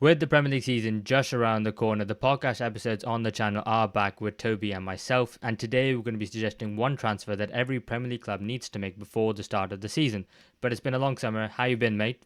With the Premier League season just around the corner, the podcast episodes on the channel are back with Toby and myself, and today we're going to be suggesting one transfer that every Premier League club needs to make before the start of the season. But it's been a long summer. How you been, mate?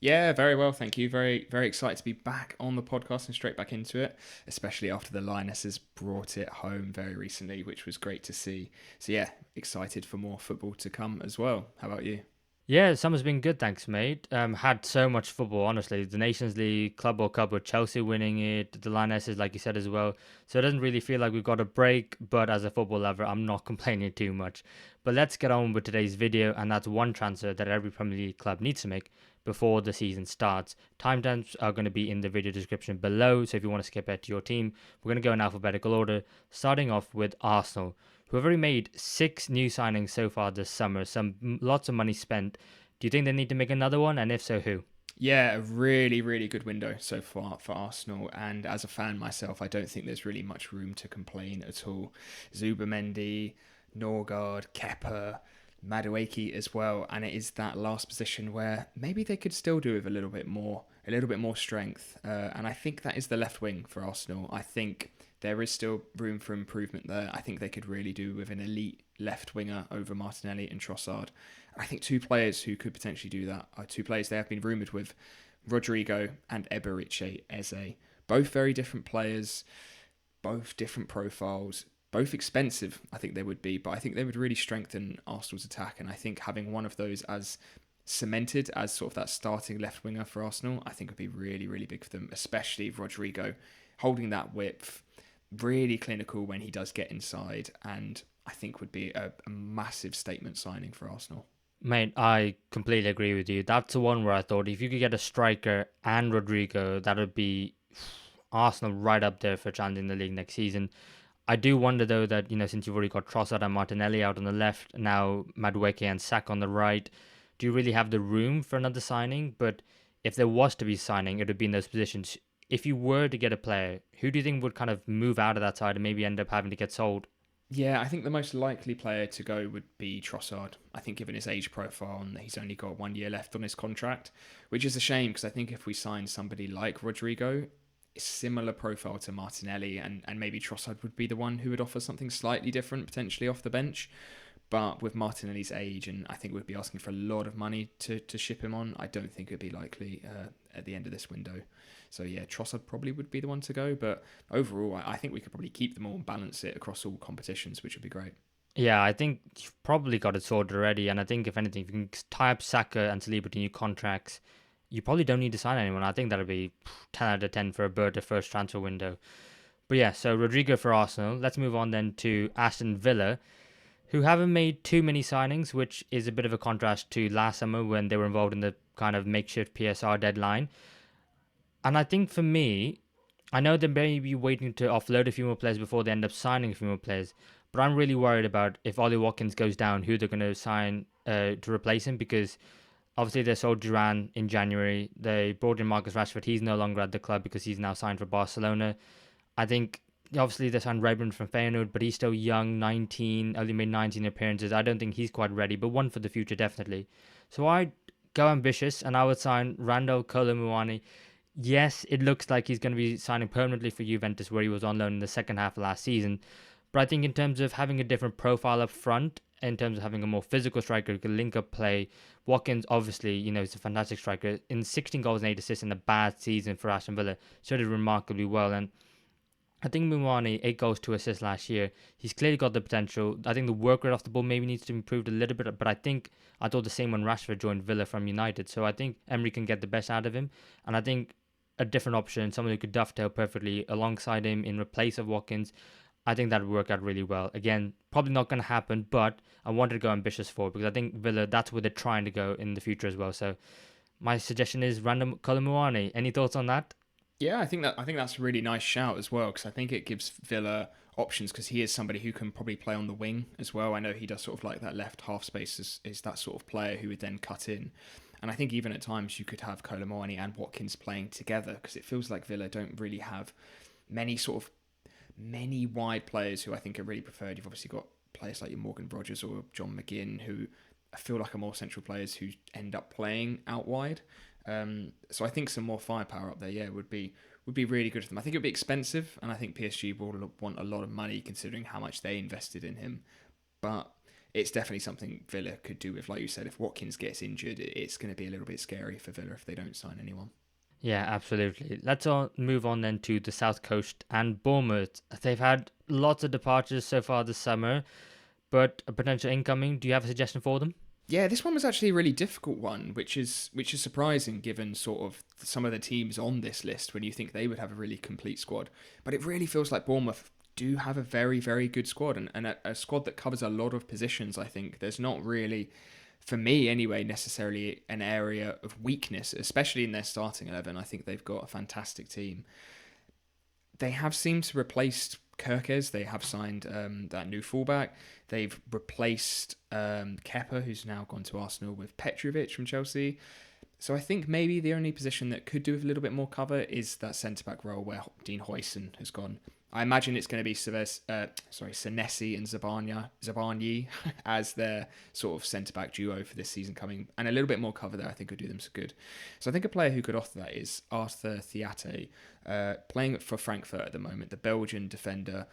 Yeah, very well, thank you. Very, very excited to be back on the podcast and straight back into it, especially after the Lionesses brought it home very recently, which was great to see. So yeah, excited for more football to come as well. How about you? Yeah, summer's been good, thanks, mate. Had so much football, honestly. The Nations League, Club World Cup with Chelsea winning it, the Lionesses, like you said as well. So it doesn't really feel like we've got a break, but as a football lover, I'm not complaining too much. But let's get on with today's video, and that's one transfer that every Premier League club needs to make before the season starts. Timestamps are going to be in the video description below, so if you want to skip it to your team, we're going to go in alphabetical order, starting off with Arsenal, who have already made 6 new signings so far this summer. Lots of money spent. Do you think they need to make another one? And if so, who? Yeah, a really, really good window so far for Arsenal. And as a fan myself, I don't think there's really much room to complain at all. Zubermendi, Norgard, Kepa, Madueke as well. And it is that last position where maybe they could still do with a little bit more strength. And I think that is the left wing for Arsenal. I think there is still room for improvement there. I think they could really do with an elite left winger over Martinelli and Trossard. I think two players who could potentially do that are two players they have been rumoured with, Rodrigo and Eberiche Eze. Both very different players, both different profiles, both expensive, I think they would be, but I think they would really strengthen Arsenal's attack. And I think having one of those as cemented as sort of that starting left winger for Arsenal, I think would be really, really big for them, especially Rodrigo holding that width, really clinical when he does get inside, and I think would be a massive statement signing for Arsenal. Mate, I completely agree with you. That's the one where I thought if you could get a striker and Rodrigo, that would be Arsenal right up there for challenging the league next season. I do wonder though that, since you've already got Trossard and Martinelli out on the left, now Madueke and Saka on the right, do you really have the room for another signing? But if there was to be signing, it would be in those positions. If you were to get a player, who do you think would kind of move out of that side and maybe end up having to get sold? Yeah, I think the most likely player to go would be Trossard. I think given his age profile and he's only got 1 year left on his contract, which is a shame because I think if we sign somebody like Rodrigo, a similar profile to Martinelli and maybe Trossard would be the one who would offer something slightly different potentially off the bench. But with Martinelli's age, and I think we'd be asking for a lot of money to ship him on, I don't think it'd be likely at the end of this window. So yeah, Trossard probably would be the one to go. But overall, I think we could probably keep them all and balance it across all competitions, which would be great. Yeah, I think you've probably got it sorted already. And I think, if anything, if you can tie up Saka and Saliba to new contracts, you probably don't need to sign anyone. I think that'll be 10 out of 10 for a bird, the first transfer window. But yeah, so Rodrigo for Arsenal. Let's move on then to Aston Villa, who haven't made too many signings, which is a bit of a contrast to last summer when they were involved in the kind of makeshift PSR deadline. And I think for me, I know they may be waiting to offload a few more players before they end up signing a few more players, but I'm really worried about if Ollie Watkins goes down, who they're going to sign to replace him, because obviously they sold Duran in January. They brought in Marcus Rashford. He's no longer at the club because he's now signed for Barcelona. I think obviously they signed Redmond from Feyenoord, but he's still young, 19, only made 19 appearances. I don't think he's quite ready, but one for the future definitely. So I'd go ambitious and I would sign Randall Kolo. Yes, it looks like he's going to be signing permanently for Juventus, where he was on loan in the second half of last season. But I think in terms of having a different profile up front, in terms of having a more physical striker who can link up play, Watkins obviously, is a fantastic striker. In 16 goals and 8 assists in a bad season for Aston Villa, so did remarkably well. And I think Mouani, 8 goals, 2 assists last year. He's clearly got the potential. I think the work rate off the ball maybe needs to be improved a little bit, but I thought the same when Rashford joined Villa from United. So I think Emery can get the best out of him. And I think a different option, someone who could dovetail perfectly alongside him in replace of Watkins, I think that would work out really well. Again, probably not going to happen, but I wanted to go ambitious for it because I think Villa, that's where they're trying to go in the future as well. So my suggestion is random Kolomuani. Any thoughts on that? Yeah, I think that's a really nice shout as well because I think it gives Villa options because he is somebody who can probably play on the wing as well. I know he does sort of like that left half space is that sort of player who would then cut in. And I think even at times you could have Kolomoani and Watkins playing together because it feels like Villa don't really have many many wide players who I think are really preferred. You've obviously got players like your Morgan Rogers or John McGinn who I feel like are more central players who end up playing out wide. So I think some more firepower up there, yeah, would be really good for them. I think it would be expensive, and I think PSG will want a lot of money considering how much they invested in him. But it's definitely something Villa could do with, like you said, if Watkins gets injured, it's going to be a little bit scary for Villa if they don't sign anyone. Yeah, absolutely. Let's all move on then to the South Coast and Bournemouth. They've had lots of departures so far this summer, but a potential incoming. Do you have a suggestion for them? Yeah, this one was actually a really difficult one, which is surprising given sort of some of the teams on this list when you think they would have a really complete squad. But it really feels like Bournemouth do have a very, very good squad and a squad that covers a lot of positions, I think. There's not really, for me anyway, necessarily an area of weakness, especially in their starting 11. I think they've got a fantastic team. They have seemed to replace Kirkes. They have signed that new fullback. They've replaced Kepa, who's now gone to Arsenal, with Petrovic from Chelsea. So I think maybe the only position that could do with a little bit more cover is that centre-back role where Dean Huijsen has gone. I imagine it's going to be Senesi and Zabarnyi as their sort of centre-back duo for this season coming. And a little bit more cover there I think would do them some good. So I think a player who could offer that is Arthur Theate, playing for Frankfurt at the moment, the Belgian defender,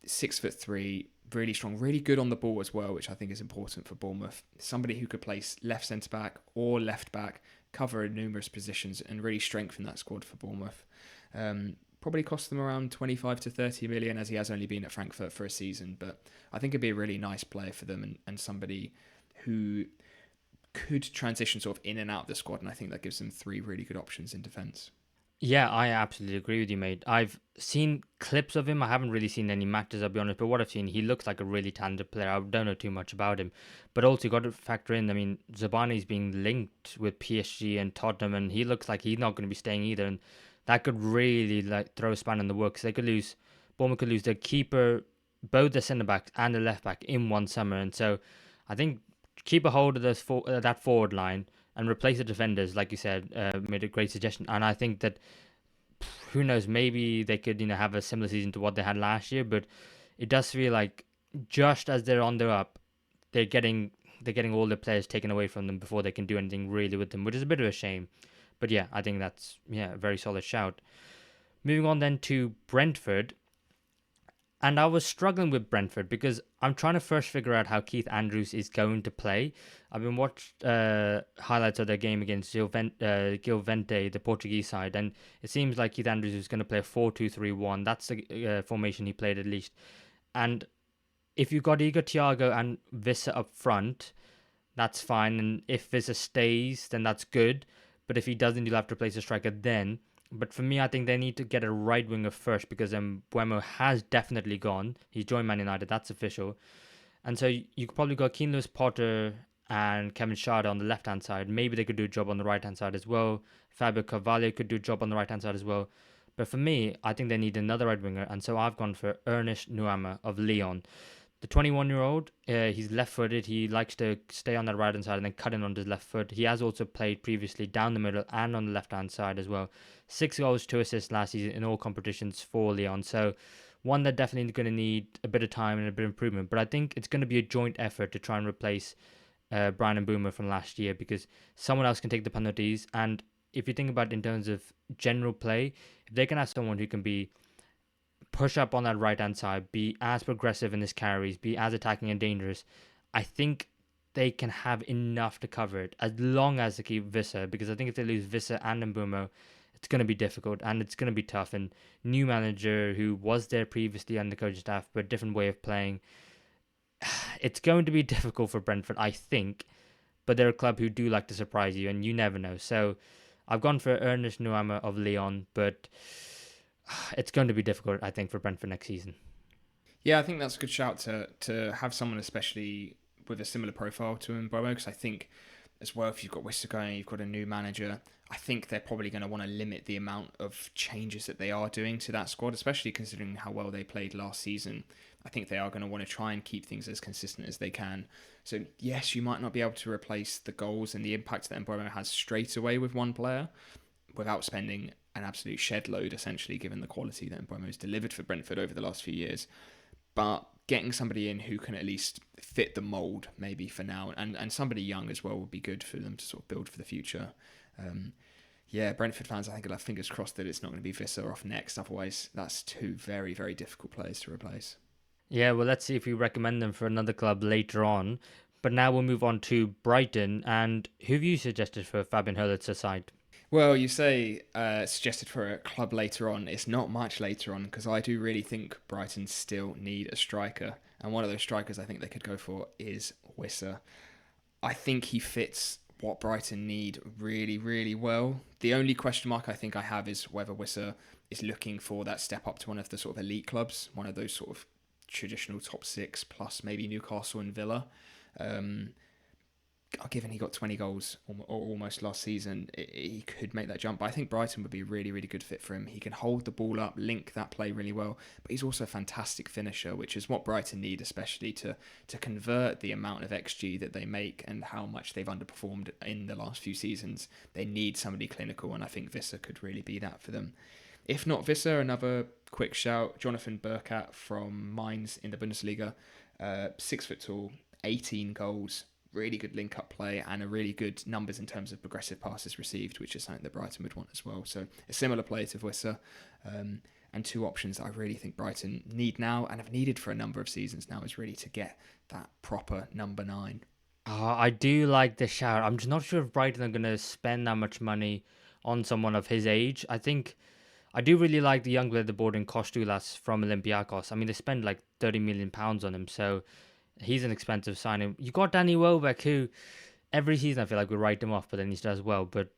6'3", really strong, really good on the ball as well, which I think is important for Bournemouth. Somebody who could play left centre-back or left-back, cover numerous positions and really strengthen that squad for Bournemouth. Probably cost them around 25 to 30 million as he has only been at Frankfurt for a season, but I think it'd be a really nice player for them and somebody who could transition sort of in and out of the squad, and I think that gives them three really good options in defence. Yeah, I absolutely agree with you, mate. I've seen clips of him. I haven't really seen any matches, I'll be honest. But what I've seen, he looks like a really talented player. I don't know too much about him. But also, you got to factor in, I mean, Zabani's being linked with PSG and Tottenham, and he looks like he's not going to be staying either. And that could really like throw a span in the works. They could lose, Bournemouth could lose their keeper, both the centre back and the left back in one summer. And so I think keep a hold of that forward line and replace the defenders, like you said, made a great suggestion. And I think that who knows, maybe they could have a similar season to what they had last year. But it does feel like just as they're on their up, they're getting all the players taken away from them before they can do anything really with them, which is a bit of a shame. But yeah, I think that's a very solid shout. Moving on then to Brentford. And I was struggling with Brentford because I'm trying to first figure out how Keith Andrews is going to play. I've been watched highlights of their game against Gil Vente, the Portuguese side, and it seems like Keith Andrews is going to play a 4-2-3-1. That's the formation he played at least. And if you've got Igor Thiago and Vissa up front, that's fine. And if Vissa stays, then that's good. But if he doesn't, you'll have to replace a striker then. But for me, I think they need to get a right winger first because Buemo has definitely gone. He's joined Man United, that's official. And so you could probably go Keane Lewis Potter and Kevin Schade on the left-hand side. Maybe they could do a job on the right-hand side as well. Fabio Carvalho could do a job on the right-hand side as well. But for me, I think they need another right winger. And so I've gone for Ernest Nuama of Lyon. The 21-year-old, he's left-footed. He likes to stay on that right-hand side and then cut in on his left foot. He has also played previously down the middle and on the left-hand side as well. 6 goals, 2 assists last season in all competitions for Lyon. So one that definitely going to need a bit of time and a bit of improvement. But I think it's going to be a joint effort to try and replace Brian and Boomer from last year because someone else can take the penalties. And if you think about it in terms of general play, if they can have someone who can be push up on that right hand side, be as progressive in his carries, be as attacking and dangerous, I think they can have enough to cover it as long as they keep Vissa, because I think if they lose Vissa and Mbumo, it's going to be difficult and it's going to be tough. And new manager who was there previously on the coaching staff, but different way of playing, it's going to be difficult for Brentford, I think. But they're a club who do like to surprise you, and you never know. So I've gone for Ernest Nuama of Lyon, but it's going to be difficult, I think, for Brentford next season. Yeah, I think that's a good shout to have someone especially with a similar profile to Mbomo, because I think as well, if you've got Worcester going, you've got a new manager, I think they're probably going to want to limit the amount of changes that they are doing to that squad, especially considering how well they played last season. I think they are going to want to try and keep things as consistent as they can. So yes, you might not be able to replace the goals and the impact that Mbomo has straight away with one player without spending an absolute shed load, essentially, given the quality that Mbomo has delivered for Brentford over the last few years. But getting somebody in who can at least fit the mould, maybe for now, and somebody young as well would be good for them to sort of build for the future. Yeah, Brentford fans, I think, will have fingers crossed that it's not going to be Visser off next. Otherwise, that's two very, very difficult players to replace. Yeah, well, let's see if we recommend them for another club later on. But now we'll move on to Brighton. And who have you suggested for Fabian Hurlitzer's side? Well, you say suggested for a club later on. It's not much later on because I do really think Brighton still need a striker. And one of those strikers I think they could go for is Wissa. I think he fits what Brighton need really, really well. The only question mark I think I have is whether Wissa is looking for that step up to one of the sort of elite clubs, one of those sort of traditional top six plus maybe Newcastle and Villa. Um, Given he got 20 goals or almost last season, he could make that jump. But I think Brighton would be a really, really good fit for him. He can hold the ball up, link that play really well, but he's also a fantastic finisher, which is what Brighton need, especially to convert the amount of XG that they make and how much they've underperformed in the last few seasons. They need somebody clinical, and I think Visser could really be that for them. If not Visser, another quick shout, Jonathan Burkat from Mainz in the Bundesliga, 6 foot tall, 18 goals, really good link-up play and a really good numbers in terms of progressive passes received, which is something that Brighton would want as well. So a similar play to Wissa, and two options that I really think Brighton need now and have needed for a number of seasons now is really to get that proper number 9. I do like the shout. I'm just not sure if Brighton are going to spend that much money on someone of his age. I do really like the young player they bought in Kostulas from Olympiacos. I mean, they spend like £30 million on him, so he's an expensive signing. You got Danny Welbeck, who every season I feel like we write him off, but then he does well. But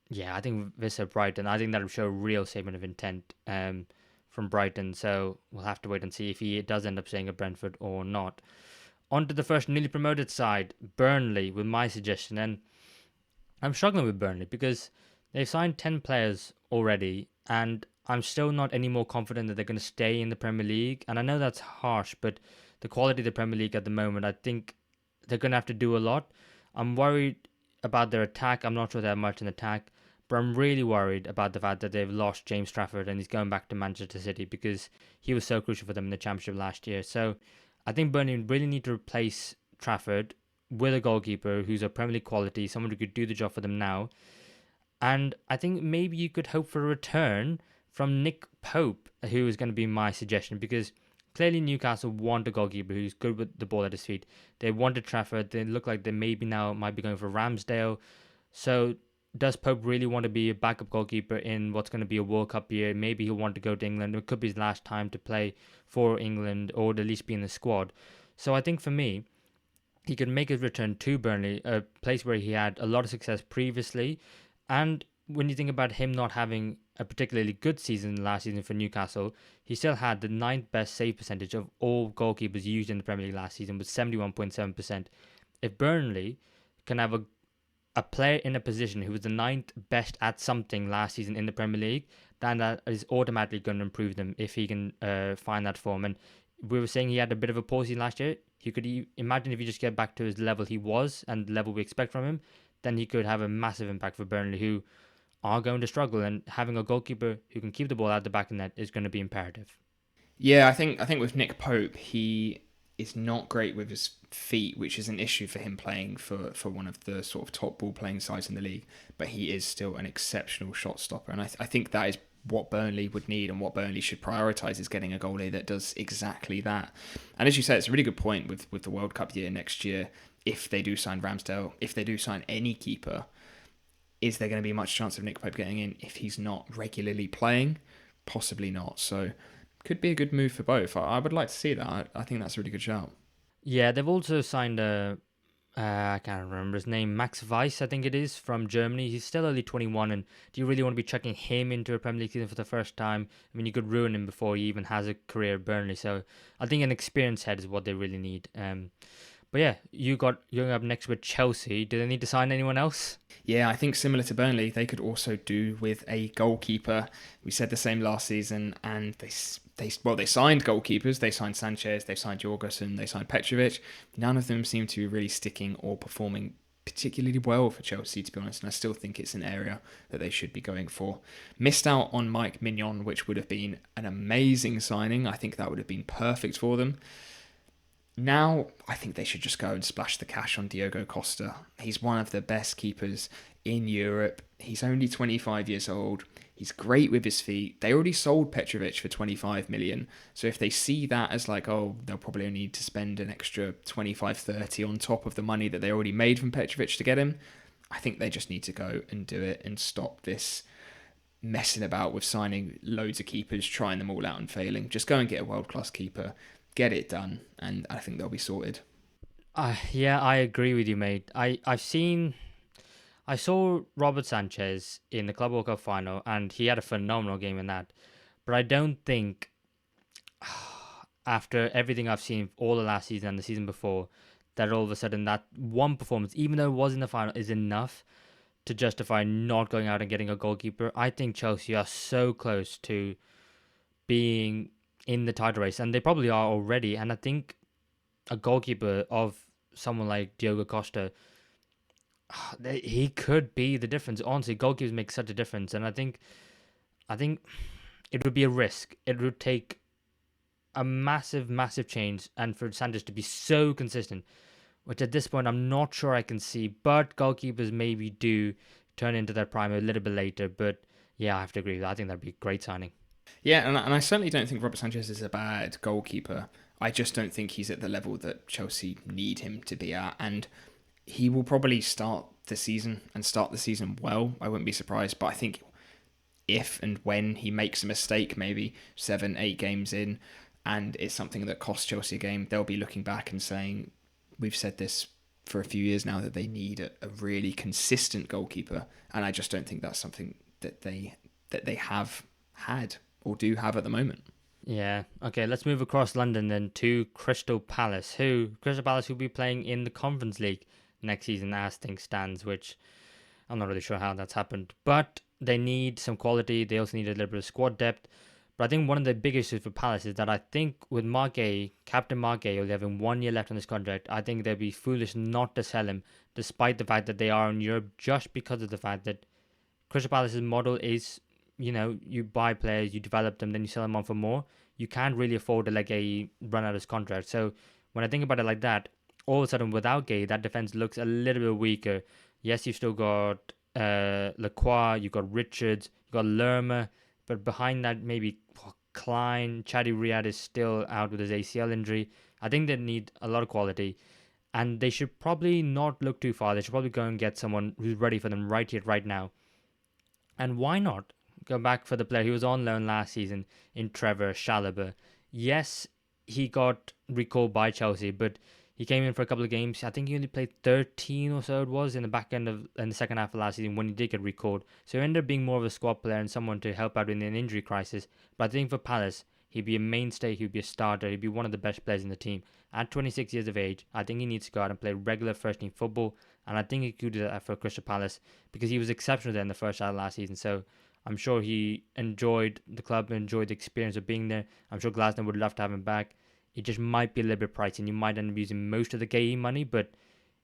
yeah, I think Visser Brighton, I think that'll show a real statement of intent from Brighton. So we'll have to wait and see if he does end up staying at Brentford or not. On to the first newly promoted side, Burnley, with my suggestion. And I'm struggling with Burnley because they've signed 10 players already, and I'm still not any more confident that they're going to stay in the Premier League. And I know that's harsh, but the quality of the Premier League at the moment, I think they're going to have to do a lot. I'm worried about their attack. I'm not sure they have much in attack, but I'm really worried about the fact that they've lost James Trafford and he's going back to Manchester City because he was so crucial for them in the Championship last year. So I think Burnley really need to replace Trafford with a goalkeeper who's a Premier League quality, someone who could do the job for them now. And I think maybe you could hope for a return from Nick Pope, who is going to be my suggestion, because clearly Newcastle want a goalkeeper who's good with the ball at his feet. They wanted Trafford. They look like they maybe now might be going for Ramsdale. So does Pope really want to be a backup goalkeeper in what's going to be a World Cup year? Maybe he'll want to go to England. It could be his last time to play for England or at least be in the squad. So I think for me, he could make his return to Burnley, a place where he had a lot of success previously. And when you think about him not having a particularly good season last season for Newcastle, he still had the 9th best save percentage of all goalkeepers used in the Premier League last season with 71.7%. If Burnley can have a player in a position who was the 9th best at something last season in the Premier League, then that is automatically going to improve them if he can find that form. And we were saying he had a bit of a poor season last year. You could imagine if he just get back to his level he was and the level we expect from him, then he could have a massive impact for Burnley, who are going to struggle, and having a goalkeeper who can keep the ball out the back of the net is going to be imperative. Yeah, I think with Nick Pope, he is not great with his feet, which is an issue for him playing for one of the sort of top ball playing sides in the league, but he is still an exceptional shot stopper, and I think that is what Burnley would need and what Burnley should prioritise is getting a goalie that does exactly that. And as you say, it's a really good point with the World Cup year next year. If they do sign Ramsdale, if they do sign any keeper, is there going to be much chance of Nick Pope getting in if he's not regularly playing? Possibly not. So could be a good move for both. I would like to see that. I think that's a really good shout. Yeah, they've also signed I can't remember his name, Max Weiss, I think it is, from Germany. He's still only 21, and do you really want to be chucking him into a Premier League season for the first time? I mean, you could ruin him before he even has a career at Burnley. So I think an experienced head is what they really need. But yeah, you're going up next with Chelsea. Do they need to sign anyone else? Yeah, I think similar to Burnley, they could also do with a goalkeeper. We said the same last season, and they signed goalkeepers. They signed Sanchez, they signed Jorgensen, they signed Petrovic. None of them seem to be really sticking or performing particularly well for Chelsea, to be honest, and I still think it's an area that they should be going for. Missed out on Mike Mignon, which would have been an amazing signing. I think that would have been perfect for them. Now, I think they should just go and splash the cash on Diogo Costa. He's one of the best keepers in Europe. He's only 25 years old. He's great with his feet. They already sold Petrovic for 25 million. So if they see that as like, oh, they'll probably need to spend an extra 25, 30 on top of the money that they already made from Petrovic to get him, I think they just need to go and do it and stop this messing about with signing loads of keepers, trying them all out and failing. Just go and get a world-class keeper, get it done, and I think they'll be sorted. Yeah, I agree with you, mate. I saw Robert Sanchez in the Club World Cup final, and he had a phenomenal game in that. But I don't think, after everything I've seen all the last season and the season before, that all of a sudden that one performance, even though it was in the final, is enough to justify not going out and getting a goalkeeper. I think Chelsea are so close to being in the title race, and they probably are already. And I think a goalkeeper of someone like Diogo Costa, he could be the difference. Honestly, goalkeepers make such a difference, and I think it would be a risk. It would take a massive, massive change, and for Sanchez to be so consistent, which at this point I'm not sure I can see. But goalkeepers maybe do turn into their prime a little bit later. But yeah, I have to agree with that. I think that'd be a great signing. Yeah, and I certainly don't think Robert Sanchez is a bad goalkeeper. I just don't think he's at the level that Chelsea need him to be at. And he will probably start the season and start the season well. I wouldn't be surprised. But I think if and when he makes a mistake, maybe 7, 8 games in, and it's something that costs Chelsea a game, they'll be looking back and saying, we've said this for a few years now, that they need a really consistent goalkeeper. And I just don't think that's something that they have had or do have at the moment. Yeah. Okay, let's move across London then to Crystal Palace. Crystal Palace will be playing in the Conference League next season as things stands, which I'm not really sure how that's happened. But they need some quality. They also need a little bit of squad depth. But I think one of the big issues for Palace is that I think with Captain Marque, only having 1 year left on his contract, I think they'd be foolish not to sell him, despite the fact that they are in Europe, just because of the fact that Crystal Palace's model is, you buy players, you develop them, then you sell them on for more. You can't really afford to let Gay run out his contract. So when I think about it like that, all of a sudden without Gay, that defense looks a little bit weaker. Yes, you've still got Lacroix, you've got Richards, you've got Lerma, but behind that, maybe Klein, Chadi Riyad is still out with his ACL injury. I think they need a lot of quality, and they should probably not look too far. They should probably go and get someone who's ready for them right here, right now. And why not go back for the player who was on loan last season in Trevor Chalobah? Yes, he got recalled by Chelsea, but he came in for a couple of games. I think he only played 13 or so it was in the second half of last season when he did get recalled. So he ended up being more of a squad player and someone to help out in an injury crisis. But I think for Palace, he'd be a mainstay, he'd be a starter, he'd be one of the best players in the team. At 26 years of age, I think he needs to go out and play regular first team football, and I think he could do that for Crystal Palace because he was exceptional there in the first half of last season. So I'm sure he enjoyed the club, enjoyed the experience of being there. I'm sure Glasner would love to have him back. It just might be a little bit pricey, and you might end up using most of the KE money. But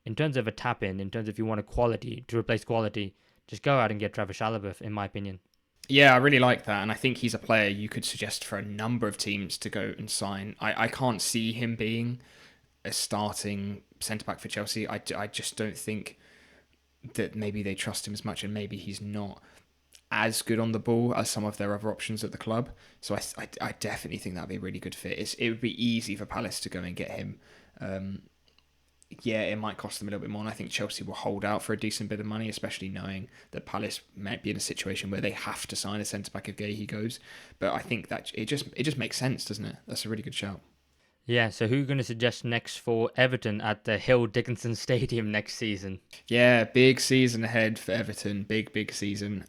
in terms of a tap in terms of if you want a quality to replace quality, just go out and get Trevor Chalobah, in my opinion. Yeah, I really like that, and I think he's a player you could suggest for a number of teams to go and sign. I can't see him being a starting centre-back for Chelsea. I just don't think that maybe they trust him as much, and maybe he's not as good on the ball as some of their other options at the club. So I definitely think that'd be a really good fit. It would be easy for Palace to go and get him. Yeah, it might cost them a little bit more, and I think Chelsea will hold out for a decent bit of money, especially knowing that Palace might be in a situation where they have to sign a centre-back if Gahey goes. But I think that it just makes sense, doesn't it? That's a really good shout. Yeah, so who are you going to suggest next for Everton at the Hill Dickinson Stadium next season? Yeah, big season ahead for Everton. Big season.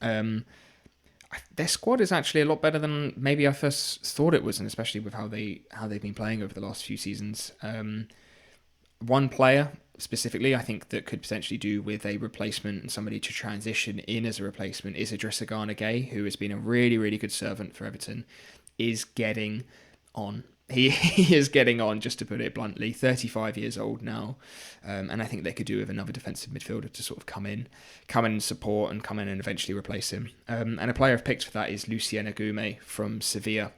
Their squad is actually a lot better than maybe I first thought it was, and especially with how they've been playing over the last few seasons. One player specifically, I think that could potentially do with a replacement and somebody to transition in as a replacement is Idrissa Gana Gueye, who has been a really, really good servant for Everton, is getting on. He is getting on, just to put it bluntly. 35 years old now, and I think they could do with another defensive midfielder to sort of come in and support and come in and eventually replace him. And a player I've picked for that is Lucien Agume from Sevilla.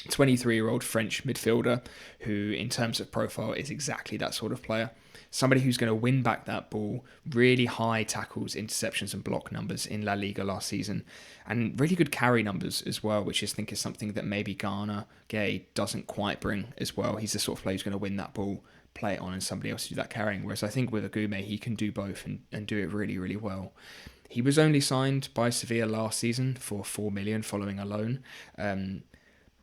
23-year-old French midfielder who, in terms of profile, is exactly that sort of player. Somebody who's going to win back that ball, really high tackles, interceptions, and block numbers in La Liga last season, and really good carry numbers as well, which I think is something that maybe Ghana Gay doesn't quite bring as well. He's the sort of player who's going to win that ball, play it on, and somebody else do that carrying. Whereas I think with Agume, he can do both and do it really, really well. He was only signed by Sevilla last season for 4 million following a loan.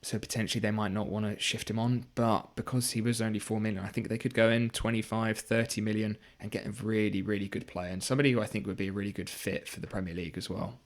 So potentially they might not want to shift him on, but because he was only 4 million, I think they could go in 25, 30 million and get a really, really good player, and somebody who I think would be a really good fit for the Premier League as well.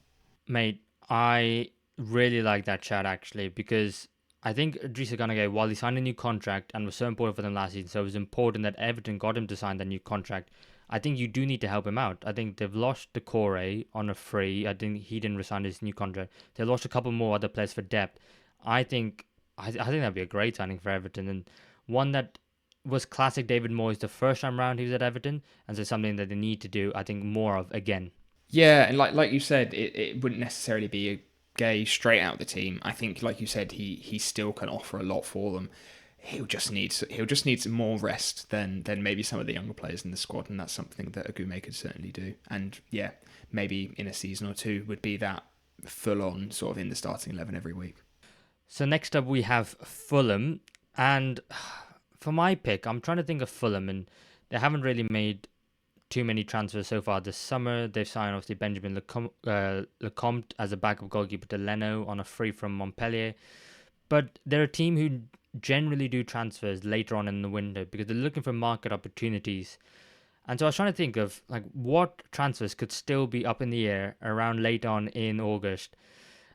Mate, I really like that chat actually, because I think Idrissa Gana Gueye, while he signed a new contract and was so important for them last season, so it was important that Everton got him to sign that new contract. I think you do need to help him out. I think they've lost Decore on a free. I think he didn't resign his new contract. They lost a couple more other players for depth. I think that'd be a great signing for Everton, and one that was classic David Moyes the first time round he was at Everton, and so something that they need to do, I think, more of again. Yeah, and like you said, it wouldn't necessarily be a Gay straight out the team. I think, like you said, he still can offer a lot for them. He'll just need some more rest than maybe some of the younger players in the squad, and that's something that Agume could certainly do. And yeah, maybe in a season or two would be that full on sort of in the starting 11 every week. So next up we have Fulham, and for my pick, I'm trying to think of Fulham, and they haven't really made too many transfers so far this summer. They've signed obviously Benjamin Lecomte as a backup goalkeeper to Leno on a free from Montpellier, but they're a team who generally do transfers later on in the window because they're looking for market opportunities. And so I was trying to think of like what transfers could still be up in the air around late on in August.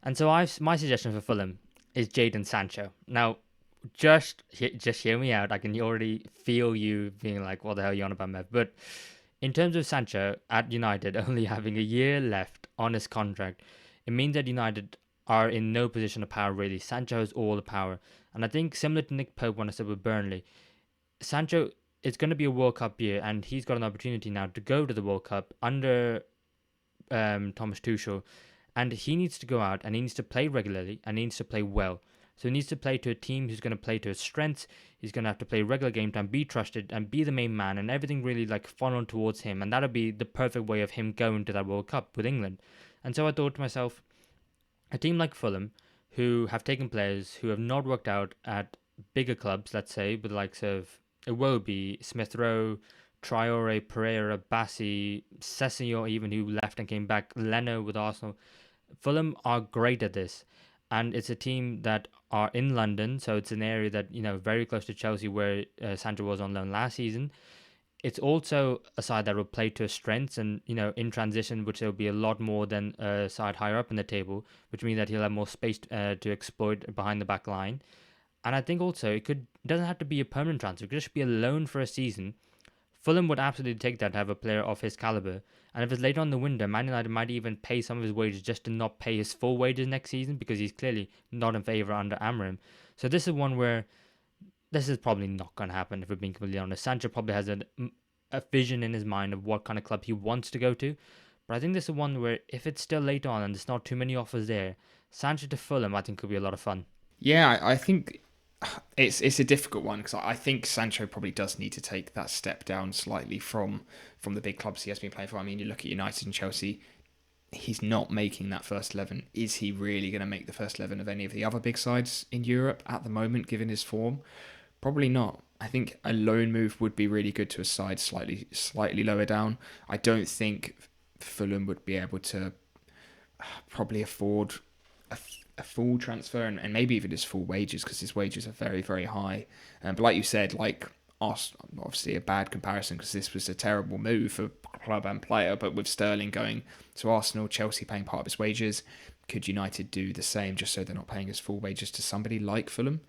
And so my suggestion for Fulham is Jadon Sancho. Now, just hear me out. I can already feel you being like, what the hell are you on about, Mev? But in terms of Sancho at United only having a year left on his contract, it means that United are in no position of power really. Sancho has all the power. And I think similar to Nick Pope when I said with Burnley, Sancho, it's going to be a World Cup year, and he's got an opportunity now to go to the World Cup under Thomas Tuchel, and he needs to go out and he needs to play regularly and he needs to play well. So he needs to play to a team who's going to play to his strengths. He's going to have to play regular game time, be trusted, and be the main man, and everything really like funneled towards him. And that'll be the perfect way of him going to that World Cup with England. And so I thought to myself, a team like Fulham, who have taken players who have not worked out at bigger clubs, let's say, with the likes of Iwobi, Smith Rowe, Traore, Pereira, Bassi, Sessegnon even, who left and came back, Leno with Arsenal. Fulham are great at this. And it's a team that are in London, so it's an area that, very close to Chelsea where Sancho was on loan last season. It's also a side that will play to his strengths and, in transition, which there will be a lot more than a side higher up in the table, which means that he'll have more space to exploit behind the back line. And I think also it doesn't have to be a permanent transfer. It could just be a loan for a season. Fulham would absolutely take that to have a player of his caliber. And if it's later on in the window, Man United might even pay some of his wages just to not pay his full wages next season because he's clearly not in favour under Amorim. So this is one where this is probably not going to happen, if we're being completely honest. Sancho probably has a vision in his mind of what kind of club he wants to go to. But I think this is one where if it's still late on and there's not too many offers there, Sancho to Fulham I think could be a lot of fun. Yeah, I think it's a difficult one because I think Sancho probably does need to take that step down slightly from the big clubs he has been playing for. I mean, you look at United and Chelsea, he's not making that first 11. Is he really going to make the first 11 of any of the other big sides in Europe at the moment, given his form? Probably not. I think a loan move would be really good to a side slightly lower down. I don't think Fulham would be able to probably afford a full transfer and maybe even his full wages because his wages are very, very high. But like you said, like Arsenal, obviously a bad comparison because this was a terrible move for club and player, but with Sterling going to Arsenal, Chelsea paying part of his wages, could United do the same just so they're not paying his full wages to somebody like Fulham?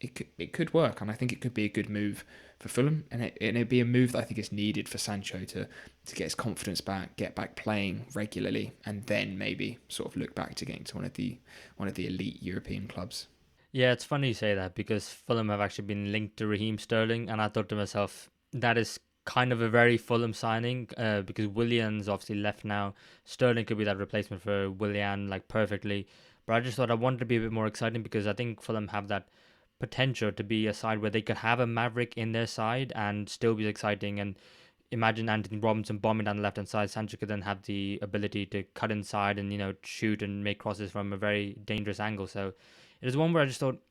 It could work, and I think it could be a good move for Fulham, and it'd be a move that I think is needed for Sancho to get his confidence back, get back playing regularly, and then maybe sort of look back to getting to one of the elite European clubs. Yeah, it's funny you say that because Fulham have actually been linked to Raheem Sterling, and I thought to myself, that is kind of a very Fulham signing because Willian's obviously left now. Sterling could be that replacement for Willian, like perfectly. But I just thought I wanted to be a bit more exciting because I think Fulham have that potential to be a side where they could have a Maverick in their side and still be exciting. And imagine Anthony Robinson bombing down the left hand side. Sancho could then have the ability to cut inside and shoot and make crosses from a very dangerous angle. So it is one where I just thought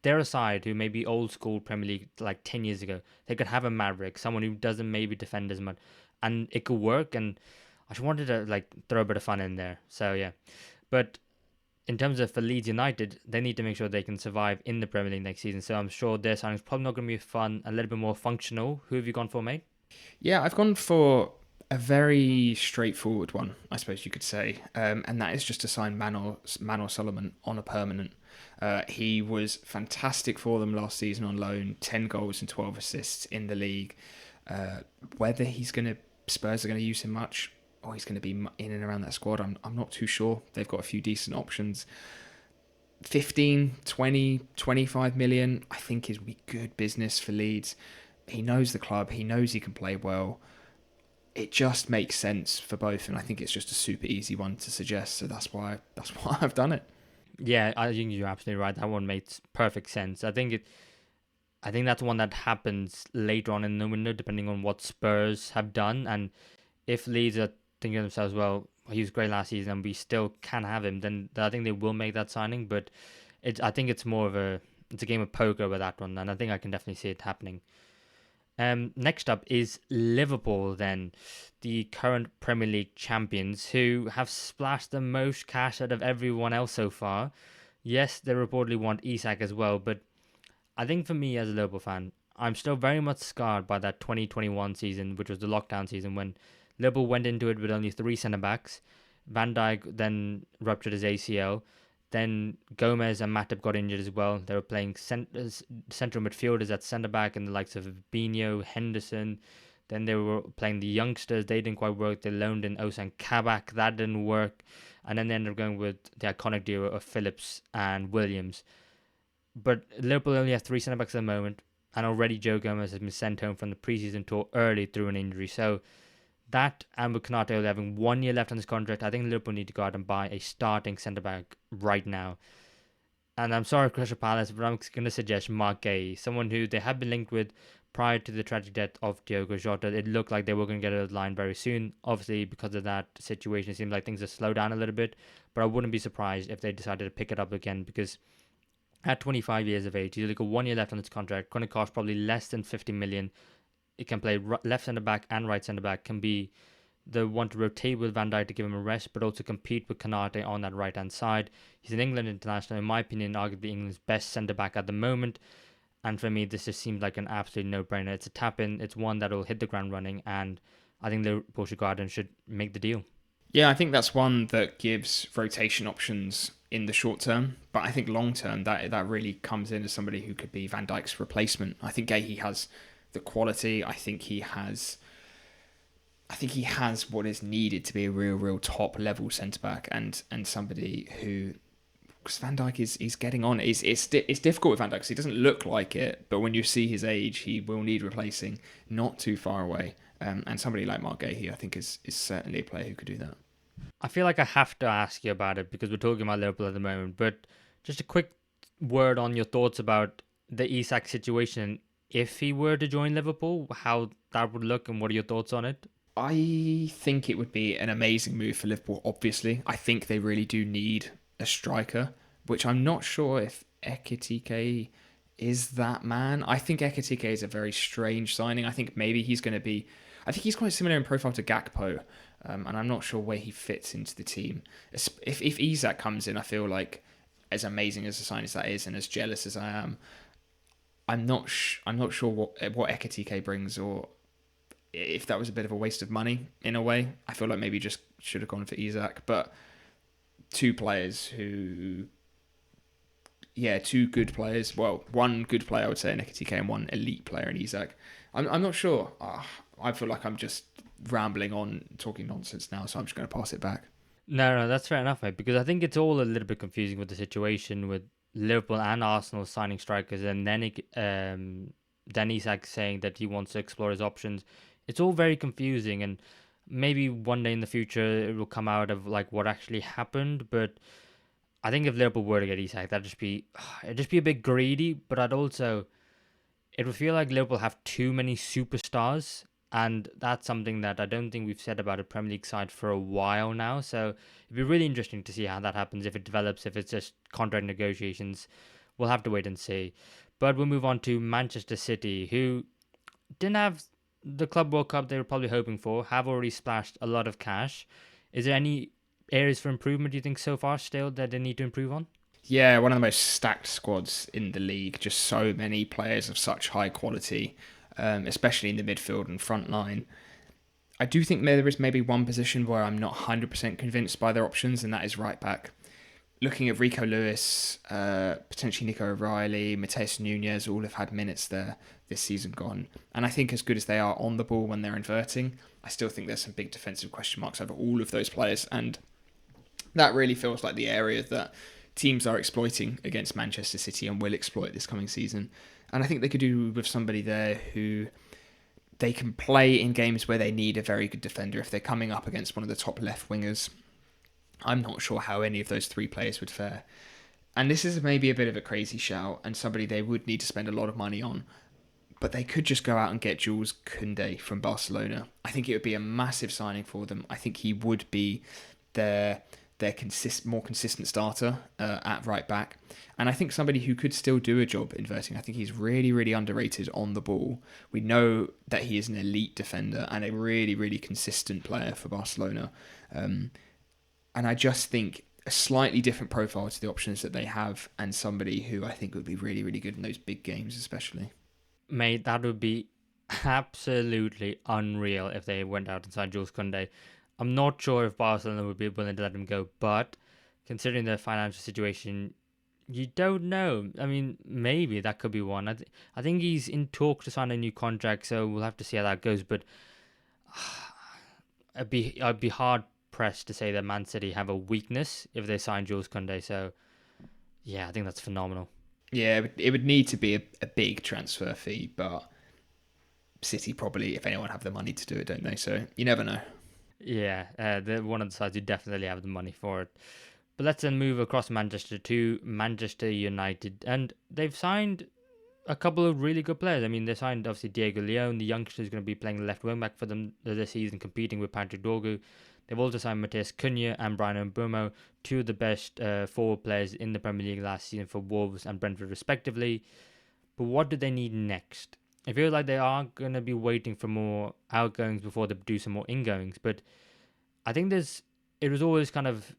they're a side who maybe old school Premier League like 10 years ago. They could have a Maverick, someone who doesn't maybe defend as much, and it could work. And I just wanted to like throw a bit of fun in there. So yeah, but in terms of for Leeds United, they need to make sure they can survive in the Premier League next season. So I'm sure their signing's probably not going to be fun, a little bit more functional. Who have you gone for, mate? Yeah, I've gone for a very straightforward one, I suppose you could say, and that is just to sign Manor Solomon on a permanent. He was fantastic for them last season on loan, 10 goals and 12 assists in the league. Whether Spurs are going to use him much, or he's going to be in and around that squad, I'm not too sure. They've got a few decent options. 15, 20, 25 million, I think is be good business for Leeds. He knows the club. He knows he can play well. It just makes sense for both, and I think it's just a super easy one to suggest. So that's why I've done it. Yeah, I think you're absolutely right. That one makes perfect sense. I think that's one that happens later on in the window, depending on what Spurs have done. And if Leeds are thinking to themselves, well, he was great last season and we still can have him, then I think they will make that signing. But I think it's more of a game of poker with that one, and I think I can definitely see it happening. Next up is Liverpool, then, the current Premier League champions, who have splashed the most cash out of everyone else so far. Yes, they reportedly want Isak as well, but I think for me as a Liverpool fan, I'm still very much scarred by that 2021 season, which was the lockdown season, when Liverpool went into it with only 3 centre-backs. Van Dijk then ruptured his ACL. Then Gomez and Matip got injured as well. They were playing central midfielders at centre-back and the likes of Binho, Henderson. Then they were playing the youngsters. They didn't quite work. They loaned in Ozan Kabak. That didn't work. And then they ended up going with the iconic duo of Phillips and Williams. But Liverpool only have 3 centre-backs at the moment. And already Joe Gomez has been sent home from the preseason tour early through an injury. So that, and with Konate only having 1 year left on his contract, I think Liverpool need to go out and buy a starting centre-back right now. And I'm sorry, Crystal Palace, but I'm going to suggest Mark Gay, someone who they have been linked with prior to the tragic death of Diogo Jota. It looked like they were going to get a line very soon. Obviously, because of that situation, it seems like things have slowed down a little bit. But I wouldn't be surprised if they decided to pick it up again, because at 25 years of age, he's only got 1 year left on his contract, going to cost probably less than 50 million. It can play left centre back and right centre back. Can be the one to rotate with Van Dijk to give him a rest, but also compete with Konate on that right hand side. He's an England international, in my opinion, arguably England's best centre back at the moment. And for me, this just seems like an absolute no brainer. It's a tap in. It's one that will hit the ground running, and I think Liverpool should go out and should make the deal. Yeah, I think that's one that gives rotation options in the short term, but I think long term that really comes in as somebody who could be Van Dijk's replacement. I think Gahey has the quality. I think he has what is needed to be a real top level centre back, and somebody who, because Van Dijk is getting on. It's difficult with Van Dijk because he doesn't look like it, but when you see his age, he will need replacing not too far away. And somebody like Mark Gahey, I think, is certainly a player who could do that. I feel like I have to ask you about it because we're talking about Liverpool at the moment, but just a quick word on your thoughts about the Isak situation. If he were to join Liverpool, how that would look, and what are your thoughts on it? I think it would be an amazing move for Liverpool, obviously. I think they really do need a striker, which I'm not sure if Ekitike is that man. I think Ekitike is a very strange signing. I think maybe he's going to be... I think he's quite similar in profile to Gakpo, and I'm not sure where he fits into the team. If Isak comes in, I feel like, as amazing as a sign as that is, and as jealous as I am, I'm not sure what Ekitike brings, or if that was a bit of a waste of money in a way. I feel like maybe just should have gone for Isak. But two good players. Well, one good player I would say in Ekitike, and one elite player in Isak. I'm not sure. I feel like I'm just rambling on, talking nonsense now, so I'm just going to pass it back. No, that's fair enough, mate, because I think it's all a little bit confusing with the situation with Liverpool and Arsenal signing strikers, and then Isak saying that he wants to explore his options. It's all very confusing, and maybe one day in the future it will come out of like what actually happened, but I think if Liverpool were to get Isak, it'd just be a bit greedy. But it would feel like Liverpool have too many superstars, and that's something that I don't think we've said about a Premier League side for a while now. So it'd be really interesting to see how that happens, if it develops, if it's just contract negotiations. We'll have to wait and see. But we'll move on to Manchester City, who didn't have the Club World Cup they were probably hoping for, have already splashed a lot of cash. Is there any areas for improvement you think so far still that they need to improve on? Yeah, one of the most stacked squads in the league. Just so many players of such high quality, especially in the midfield and front line. I do think there is maybe one position where I'm not 100% convinced by their options, and that is right back. Looking at Rico Lewis, potentially Nico O'Reilly, Mateus Nunes, all have had minutes there this season gone. And I think as good as they are on the ball when they're inverting, I still think there's some big defensive question marks over all of those players. And that really feels like the area that teams are exploiting against Manchester City and will exploit this coming season. And I think they could do with somebody there who they can play in games where they need a very good defender. If they're coming up against one of the top left wingers, I'm not sure how any of those three players would fare. And this is maybe a bit of a crazy shout and somebody they would need to spend a lot of money on. But they could just go out and get Jules Koundé from Barcelona. I think it would be a massive signing for them. I think he would be their more consistent starter at right back. And I think somebody who could still do a job inverting. I think he's really, really underrated on the ball. We know that he is an elite defender and a really, really consistent player for Barcelona. And I just think a slightly different profile to the options that they have, and somebody who I think would be really, really good in those big games especially. Mate, that would be absolutely unreal if they went out and signed Jules Koundé. I'm not sure if Barcelona would be willing to let him go, but considering their financial situation, you don't know. I mean, maybe that could be one. I think he's in talks to sign a new contract, so we'll have to see how that goes. But I'd be hard pressed to say that Man City have a weakness if they sign Jules Koundé. So yeah, I think that's phenomenal. Yeah, it would need to be a big transfer fee, but City probably, if anyone, have the money to do it, don't they? So you never know. Yeah, they're one of the sides who definitely have the money for it. But let's then move across Manchester to Manchester United. And they've signed a couple of really good players. I mean, they signed obviously Diego Leon, the youngster who's going to be playing left wing back for them this season, competing with Patrick Dorgu. They've also signed Mateus Cunha and Brian Mbeumo, two of the best forward players in the Premier League last season for Wolves and Brentford respectively. But what do they need next? I feel like they are going to be waiting for more outgoings before they do some more ingoings. But I think it was always kind of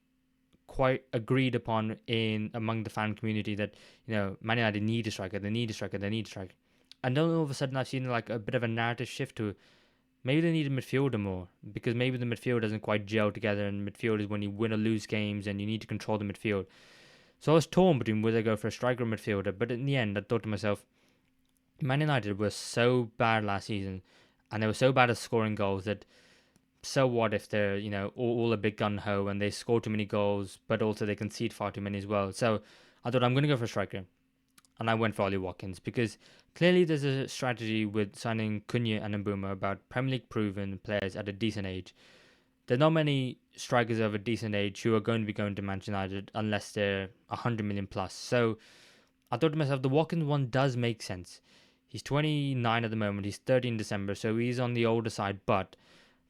quite agreed upon in among the fan community that, Man United need a striker, they need a striker, they need a striker. And then all of a sudden I've seen like a bit of a narrative shift to maybe they need a midfielder more, because maybe the midfield doesn't quite gel together, and midfield is when you win or lose games and you need to control the midfield. So I was torn between whether I go for a striker or midfielder, but in the end I thought to myself, Man United were so bad last season and they were so bad at scoring goals that so what if they're, all a big gun ho and they score too many goals, but also they concede far too many as well. So I thought I'm going to go for a striker. And I went for Ollie Watkins because clearly there's a strategy with signing Cunha and Mbeumo about Premier League proven players at a decent age. There's not many strikers of a decent age who are going to be going to Manchester United unless they're 100 million plus. So I thought to myself, the Watkins one does make sense. He's 29 at the moment. He's 30 in December, so he's on the older side. But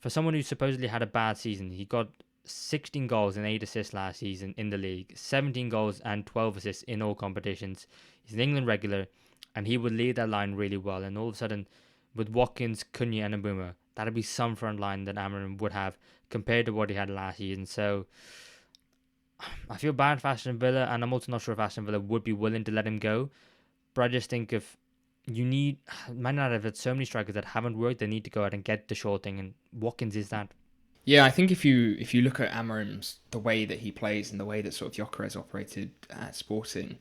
for someone who supposedly had a bad season, he got 16 goals and 8 assists last season in the league, 17 goals and 12 assists in all competitions. He's an England regular, and he would lead that line really well. And all of a sudden, with Watkins, Cunha, and Mbeumo, that'd be some front line that Amorim would have compared to what he had last season. So I feel bad for Aston Villa, and I'm also not sure if Aston Villa would be willing to let him go. But I just think if you need, Man United have had so many strikers that haven't worked, they need to go out and get the sure thing, and Watkins is that. Yeah, I think if you look at Amorim's, the way that he plays and the way that sort of Gyökeres operated at Sporting,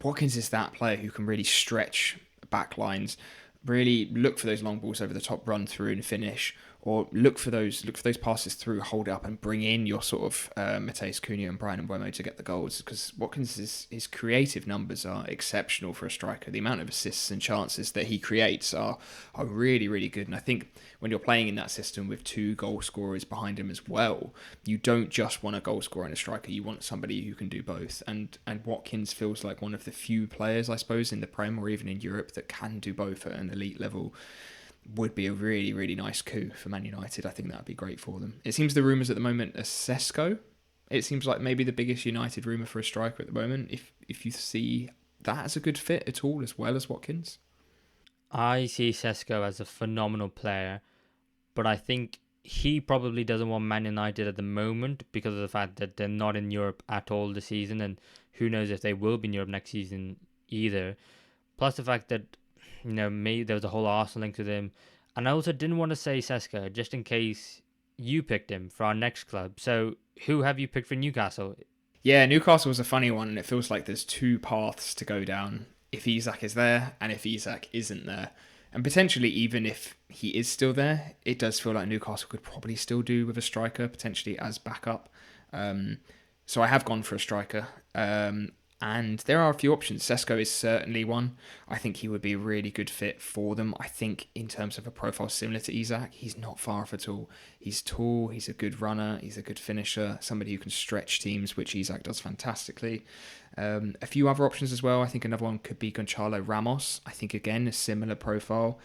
Watkins is that player who can really stretch back lines, really look for those long balls over the top, run through and finish, or look for those passes through, hold it up, and bring in your sort of Mateus Cunha and Brian Mbeumo to get the goals. Because Watkins' his creative numbers are exceptional for a striker. The amount of assists and chances that he creates are really, really good. And I think when you're playing in that system with two goal scorers behind him as well, you don't just want a goal scorer and a striker. You want somebody who can do both. And Watkins feels like one of the few players, I suppose, in the Prem or even in Europe that can do both at an elite level. Would be a really, really nice coup for Man United. I think that would be great for them. It seems the rumours at the moment are Sesko. It seems like maybe the biggest United rumour for a striker at the moment. If you see that as a good fit at all, as well as Watkins. I see Sesko as a phenomenal player, but I think he probably doesn't want Man United at the moment because of the fact that they're not in Europe at all this season, and who knows if they will be in Europe next season either. Plus the fact that, maybe there was a whole Arsenal link to them. And I also didn't want to say Sesko just in case you picked him for our next club. So who have you picked for Newcastle? Yeah, Newcastle was a funny one, and it feels like there's two paths to go down. If Isak is there and if Isak isn't there. And potentially even if he is still there, it does feel like Newcastle could probably still do with a striker, potentially as backup. So I have gone for a striker. And there are a few options. Sesko is certainly one. I think he would be a really good fit for them. I think in terms of a profile similar to Isak, he's not far off at all. He's tall, he's a good runner, he's a good finisher, somebody who can stretch teams, which Isak does fantastically. A few other options as well. I think another one could be Gonçalo Ramos. I think, again, a similar profile.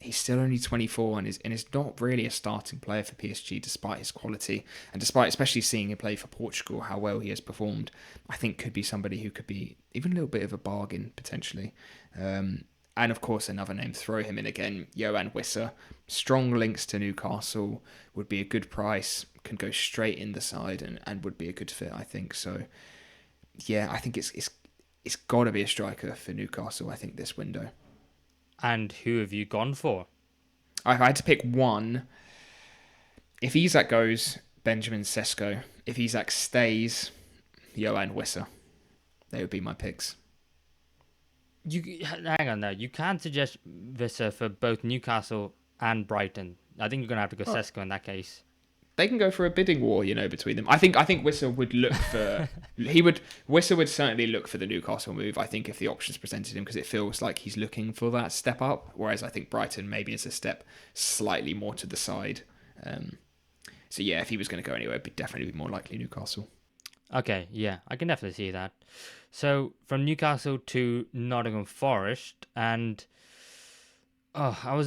He's still only 24 and is not really a starting player for PSG despite his quality. And despite especially seeing him play for Portugal, how well he has performed, I think could be somebody who could be even a little bit of a bargain, potentially. And of course, another name, throw him in again, Yoane Wissa. Strong links to Newcastle, would be a good price, can go straight in the side and would be a good fit, I think. So, yeah, I think it's got to be a striker for Newcastle, I think, this window. And who have you gone for? If I had to pick one, if Isak goes, Benjamin Sesko. If Isak stays, Yoane Wissa. They would be my picks. Hang on now. You can't suggest Vissa for both Newcastle and Brighton. I think you're going to have to go Sesko in that case. They can go for a bidding war, between them. I think Wissa would look for Wissa would certainly look for the Newcastle move. I think if the options presented him, because it feels like he's looking for that step up. Whereas I think Brighton maybe is a step slightly more to the side. So yeah, if he was going to go anywhere, it'd definitely be more likely Newcastle. Okay, yeah, I can definitely see that. So from Newcastle to Nottingham Forest, and I was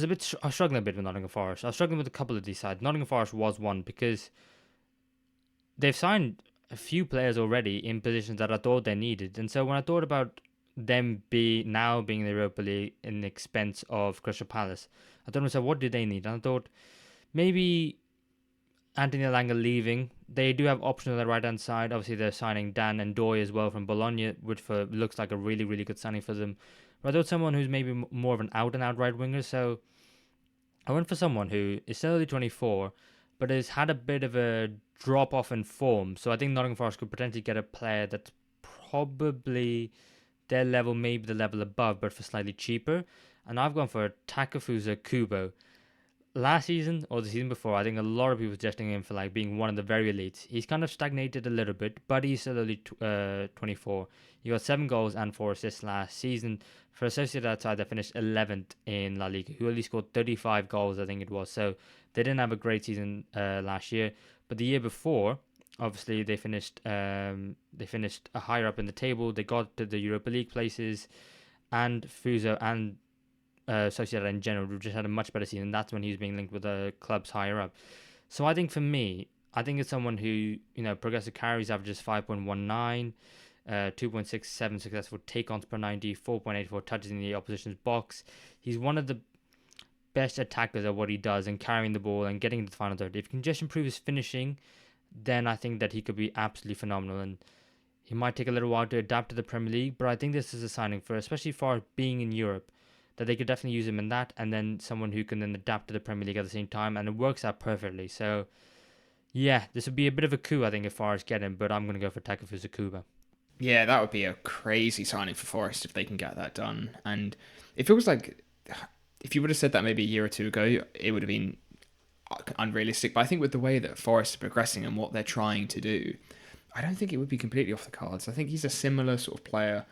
struggling a bit with Nottingham Forest. I was struggling with a couple of these sides. Nottingham Forest was one because they've signed a few players already in positions that I thought they needed. And so when I thought about them now being in the Europa League in the expense of Crystal Palace, I thought to myself, what do they need? And I thought maybe Anthony Elanga leaving. They do have options on the right-hand side. Obviously, they're signing Dan and Doy as well from Bologna, which looks like a really, really good signing for them. But I thought someone who's maybe more of an out-and-out right winger. So I went for someone who is still only 24, but has had a bit of a drop-off in form. So I think Nottingham Forest could potentially get a player that's probably their level, maybe the level above, but for slightly cheaper. And I've gone for Takefusa Kubo. Last season or the season before, I think a lot of people were suggesting him for being one of the very elites. He's kind of stagnated a little bit, but he's still only 24. He got 7 goals and 4 assists last season. For Sociedad side, they finished 11th in La Liga, who only scored 35 goals, I think it was. So they didn't have a great season last year. But the year before, obviously, they finished higher up in the table. They got to the Europa League places, and Fuso and Sociedad in general just had a much better season. That's when he was being linked with the clubs higher up. So I think for me, it's someone who, progressive carries averages 5.19, 2.67 successful take-ons per 90, 4.84 touches in the opposition's box. He's one of the best attackers at what he does and carrying the ball and getting into the final third. If he can just improve his finishing, then I think that he could be absolutely phenomenal. And he might take a little while to adapt to the Premier League, but I think this is a signing for, especially for being in Europe, that they could definitely use him in that, and then someone who can then adapt to the Premier League at the same time, and it works out perfectly. So, yeah, this would be a bit of a coup, I think, if Forest get him, but I'm going to go for Takefusa Kubo. Yeah, that would be a crazy signing for Forest if they can get that done. And it feels like if you would have said that maybe a year or two ago, it would have been unrealistic. But I think with the way that Forest are progressing and what they're trying to do, I don't think it would be completely off the cards. I think he's a similar sort of player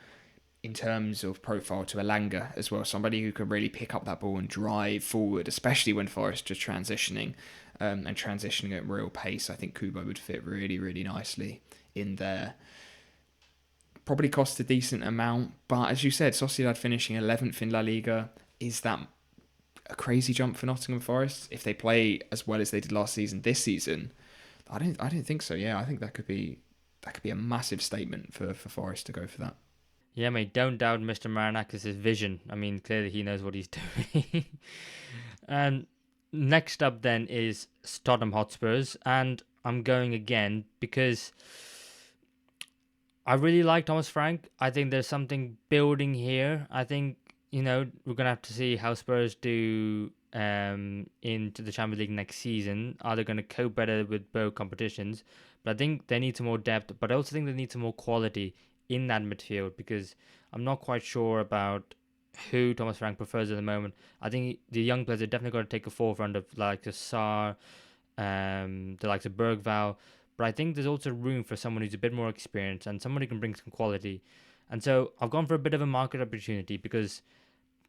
in terms of profile to Elanga as well. Somebody who can really pick up that ball and drive forward, especially when Forest are transitioning and transitioning at real pace. I think Kubo would fit really, really nicely in there. Probably cost a decent amount, but as you said, Sociedad finishing 11th in La Liga, is that a crazy jump for Nottingham Forest? If they play as well as they did last season, this season, I don't think so. Yeah, I think that could be a massive statement for Forest to go for that. Yeah, mate, don't doubt Mr. Marinakis' vision. I mean, clearly he knows what he's doing. And next up then is Tottenham Hotspurs, and I'm going again because I really like Thomas Frank. I think there's something building here. I think, we're going to have to see how Spurs do into the Champions League next season. Are they going to cope better with both competitions? But I think they need some more depth, but I also think they need some more quality in that midfield because I'm not quite sure about who Thomas Frank prefers at the moment. I think the young players are definitely going to take a forefront of like the Sar, the likes of Bergval. But I think there's also room for someone who's a bit more experienced and someone who can bring some quality. And so I've gone for a bit of a market opportunity because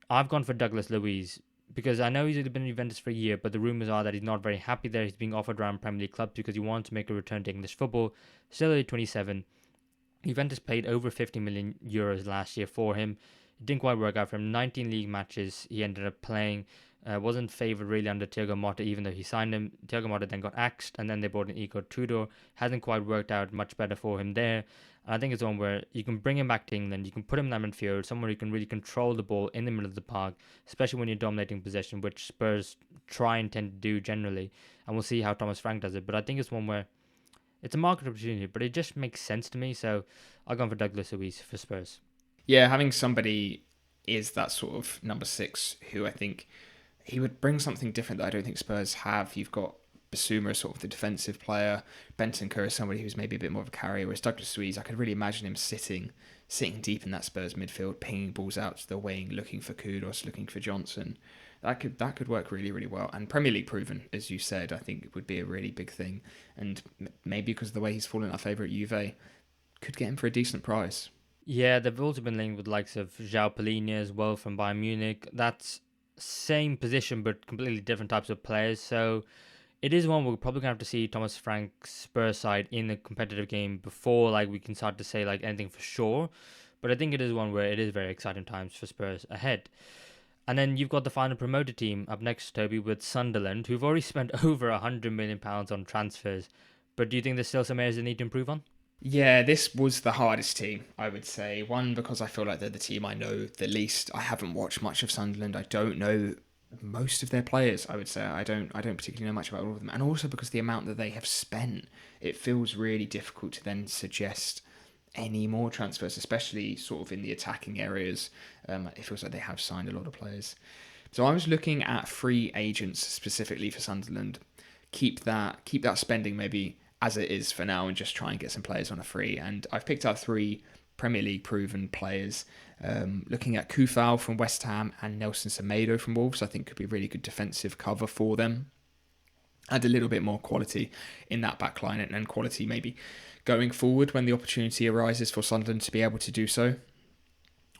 I've gone for Douglas Luiz because I know he's been in Juventus for a year, but the rumours are that he's not very happy there. He's being offered around Premier League clubs because he wants to make a return to English football. Still only 27. Juventus paid over 50 million euros last year for him. It didn't quite work out for him. 19 league matches he ended up playing. Wasn't favoured really under Thiago Motta, even though he signed him. Thiago Motta then got axed, and then they brought in Igor Tudor. Hasn't quite worked out much better for him there. And I think it's one where you can bring him back to England, you can put him in that midfield, someone who can really control the ball in the middle of the park, especially when you're dominating possession, which Spurs try and tend to do generally. And we'll see how Thomas Frank does it. But I think it's one where it's a market opportunity, but it just makes sense to me. So I'll go for Douglas Luiz for Spurs. Yeah, having somebody is that sort of number 6 who I think he would bring something different that I don't think Spurs have. You've got Basuma, sort of the defensive player. Bentancur is somebody who's maybe a bit more of a carrier. Whereas Douglas Luiz, I could really imagine him sitting deep in that Spurs midfield, pinging balls out to the wing, looking for Kudus, looking for Johnson. That could work really, really well. And Premier League proven, as you said, I think it would be a really big thing. And maybe because of the way he's fallen our favourite Juve, could get him for a decent price. Yeah, they've also been linked with the likes of João Palhinha as well from Bayern Munich. That's same position but completely different types of players. So it is one we're probably going to have to see Thomas Frank's Spurs side in a competitive game before we can start to say anything for sure. But I think it is one where it is very exciting times for Spurs ahead. And then you've got the final promoted team up next, Toby, with Sunderland, who've already spent over £100 million on transfers. But do you think there's still some areas they need to improve on? Yeah, this was the hardest team, I would say. One, because I feel like they're the team I know the least. I haven't watched much of Sunderland. I don't know most of their players, I would say. I don't particularly know much about all of them. And also because the amount that they have spent, it feels really difficult to then suggest any more transfers, especially sort of in the attacking areas. It feels like they have signed a lot of players. So I was looking at free agents specifically for Sunderland. Keep that spending maybe as it is for now and just try and get some players on a free. And I've picked out 3 Premier League proven players. Looking at Kufal from West Ham and Nelson Semedo from Wolves, I think could be a really good defensive cover for them. Add a little bit more quality in that back line and quality maybe going forward when the opportunity arises for Sunderland to be able to do so.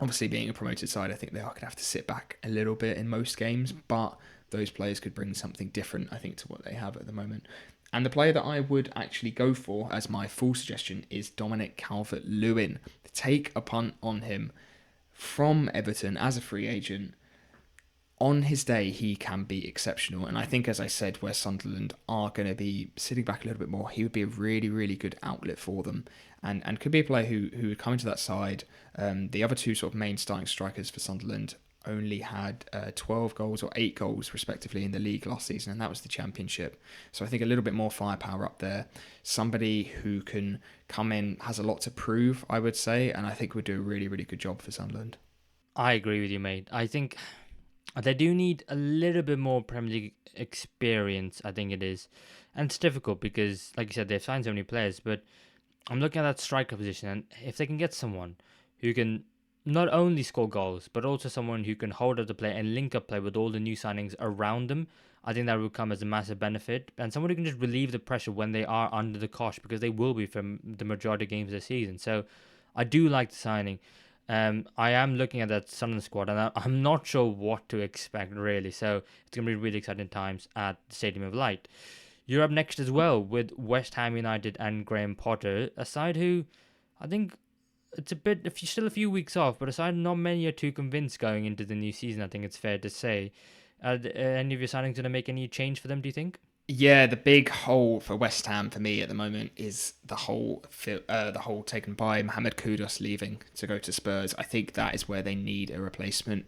Obviously, being a promoted side, I think they are going to have to sit back a little bit in most games, but those players could bring something different, I think, to what they have at the moment. And the player that I would actually go for as my full suggestion is Dominic Calvert-Lewin. Take a punt on him from Everton as a free agent. On his day, he can be exceptional. And I think, as I said, where Sunderland are going to be sitting back a little bit more, he would be a really, really good outlet for them. And could be a player who would come into that side. The other 2 sort of main starting strikers for Sunderland only had 12 goals or 8 goals respectively in the league last season, and that was the Championship. So I think a little bit more firepower up there. Somebody who can come in, has a lot to prove, I would say, and I think would do a really, really good job for Sunderland. I agree with you, mate. I think they do need a little bit more Premier League experience, I think it is. And it's difficult because, like you said, they've signed so many players, but I'm looking at that striker position, and if they can get someone who can not only score goals, but also someone who can hold up the play and link up play with all the new signings around them, I think that will come as a massive benefit, and someone who can just relieve the pressure when they are under the cosh, because they will be for the majority of games this season. So I do like the signing. I am looking at that Sunderland squad, and I'm not sure what to expect really. So it's gonna be really exciting times at the Stadium of Light. You're up next as well with West Ham United and Graham Potter, a side who I think it's still a few weeks off, but aside, not many are too convinced going into the new season. I think it's fair to say. Are any of your signings going to make any change for them? Do you think? Yeah, the big hole for West Ham for me at the moment is the hole taken by Mohamed Kudus leaving to go to Spurs. I think that is where they need a replacement.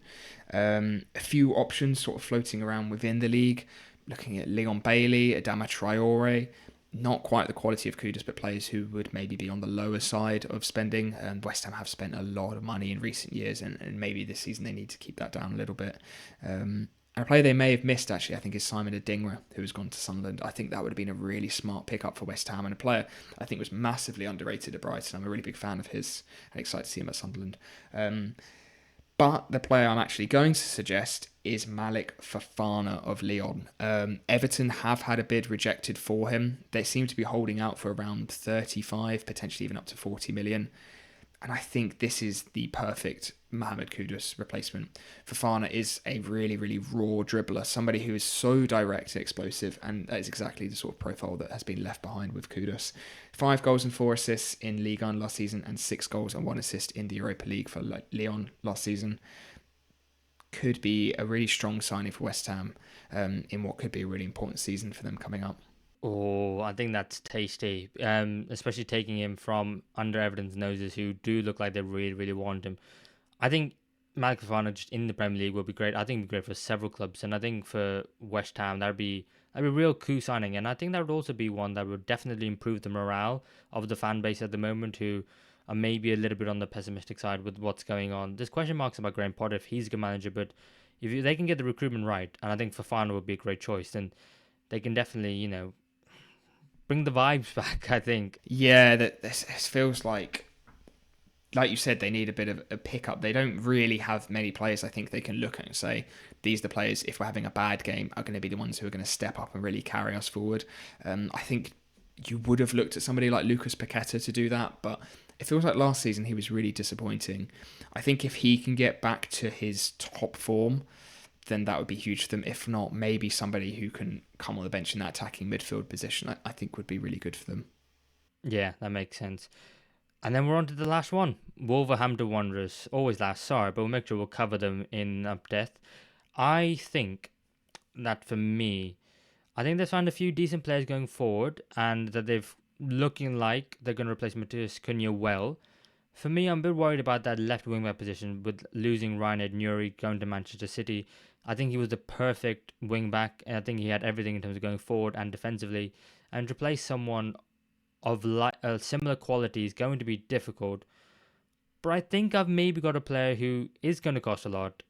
A few options sort of floating around within the league, looking at Leon Bailey, Adama Traore. Not quite the quality of Kudus, but players who would maybe be on the lower side of spending. And West Ham have spent a lot of money in recent years, and maybe this season they need to keep that down a little bit. A player they may have missed, actually, I think, is Simon Adingra, who has gone to Sunderland. I think that would have been a really smart pickup for West Ham, and a player I think was massively underrated at Brighton. I'm a really big fan of his, and excited to see him at Sunderland. But the player I'm actually going to suggest is Malik Fofana of Lyon. Everton have had a bid rejected for him. They seem to be holding out for around 35, potentially even up to 40 million. And I think this is the perfect Mohamed Kudus replacement. Fofana is a really, really raw dribbler, somebody who is so direct and explosive, and that is exactly the sort of profile that has been left behind with Kudus. 5 goals and 4 assists in Ligue 1 last season, and 6 goals and 1 assist in the Europa League for Lyon last season. Could be a really strong signing for West Ham in what could be a really important season for them coming up. Oh, I think that's tasty. Especially taking him from under Everton's noses, who do look like they really, really want him. I think Malik Fofana just in the Premier League will be great. I think it'd be great for several clubs, and I think for West Ham that'd be a real coup signing, and I think that would also be one that would definitely improve the morale of the fan base at the moment, who are maybe a little bit on the pessimistic side with what's going on. There's question marks about Graham Potter if he's a good manager, but if they can get the recruitment right, and I think Fofana would be a great choice, then they can definitely bring the vibes back, I think. Yeah, this feels like you said, they need a bit of a pickup. They don't really have many players I think they can look at and say, these are the players, if we're having a bad game, are going to be the ones who are going to step up and really carry us forward. I think you would have looked at somebody like Lucas Paqueta to do that, but it feels like last season he was really disappointing. I think if he can get back to his top form, then that would be huge for them. If not, maybe somebody who can come on the bench in that attacking midfield position, I think would be really good for them. Yeah, that makes sense. And then we're on to the last one. Wolverhampton Wanderers. Always last, sorry, but we'll make sure we'll cover them in depth. I think that for me, I think they've found a few decent players going forward, and that they've looking like they're going to replace Matthias Cunha well. For me, I'm a bit worried about that left wing back position with losing Ryan Nuri going to Manchester City. I think he was the perfect wing back, and I think he had everything in terms of going forward and defensively. And replace someone of similar quality is going to be difficult. But I think I've maybe got a player who is going to cost a lot.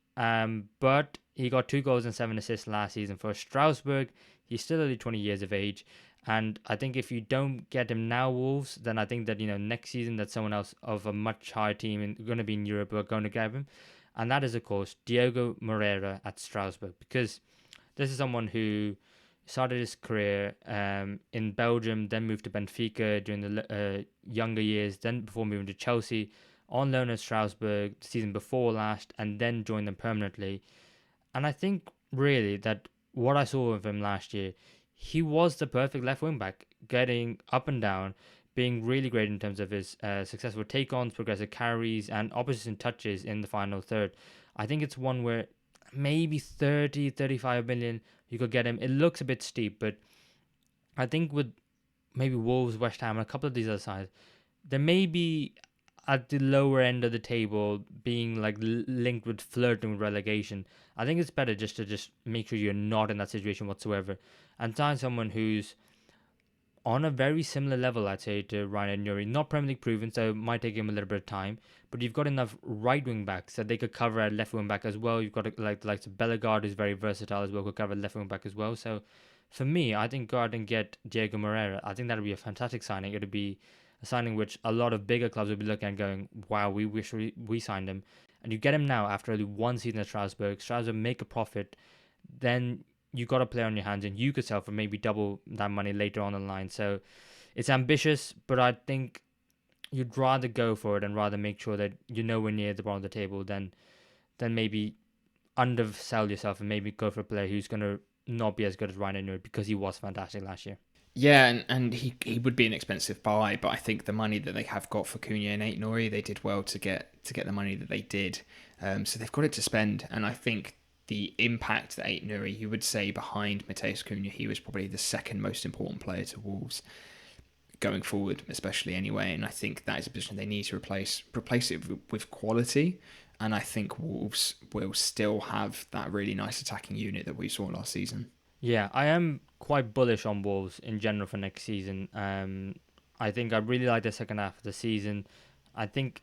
But he got 2 goals and 7 assists last season for Strasbourg. He's still only 20 years of age. And I think if you don't get him now, Wolves, then I think that, next season that someone else of a much higher team going to be in Europe are going to grab him. And that is, of course, Diogo Moreira at Strasbourg. Because this is someone who started his career in Belgium, then moved to Benfica during the younger years, then before moving to Chelsea, on loan at Strasbourg the season before last, and then joined them permanently. And I think really that what I saw of him last year, he was the perfect left wing back, getting up and down, being really great in terms of his successful take-ons, progressive carries, and opposition touches in the final third. I think it's one where maybe 30, 35 million you could get him. It looks a bit steep, but I think with maybe Wolves, West Ham, and a couple of these other sides, there may be at the lower end of the table being like linked with flirting with relegation. I think it's better just to make sure you're not in that situation whatsoever and sign someone who's on a very similar level, I'd say, to Ryan Nuri. Not Premier League proven, so it might take him a little bit of time. But you've got enough right wing backs that they could cover at left wing back as well. You've got like the likes of Bellegarde, who's very versatile as well, could cover left wing back as well. So for me, I think go out and get Diego Moreira. I think that would be a fantastic signing. It would be a signing which a lot of bigger clubs would be looking at going, wow, we wish we signed him. And you get him now after only one season at Strasbourg. Strasbourg make a profit. Then you got a player on your hands and you could sell for maybe double that money later on the line. So it's ambitious, but I think you'd rather go for it and rather make sure that you're nowhere near the bottom of the table than maybe undersell yourself and maybe go for a player who's going to not be as good as Ryan Newell because he was fantastic last year. Yeah, and he would be an expensive buy, but I think the money that they have got for Cunha and Aït-Nouri, they did well to get the money that they did. So they've got it to spend, and I think the impact that Aït-Nouri, you would say behind Matheus Cunha, he was probably the second most important player to Wolves going forward, especially anyway. And I think that is a position they need to replace it with quality. And I think Wolves will still have that really nice attacking unit that we saw last season. Yeah, I am quite bullish on Wolves in general for next season. I think I really like the second half of the season. I think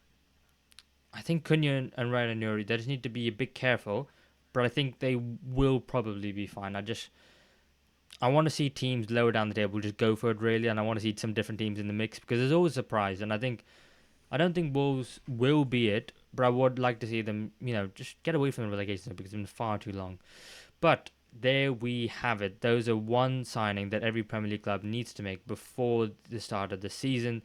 Cunha and Ryan Nuri, they just need to be a bit careful, but I think they will probably be fine. I want to see teams lower down the table just go for it really, and I want to see some different teams in the mix because there's always a surprise. And I don't think Wolves will be it, but I would like to see them, just get away from the relegation because it's been far too long. But there we have it. Those are one signing that every Premier League club needs to make before the start of the season.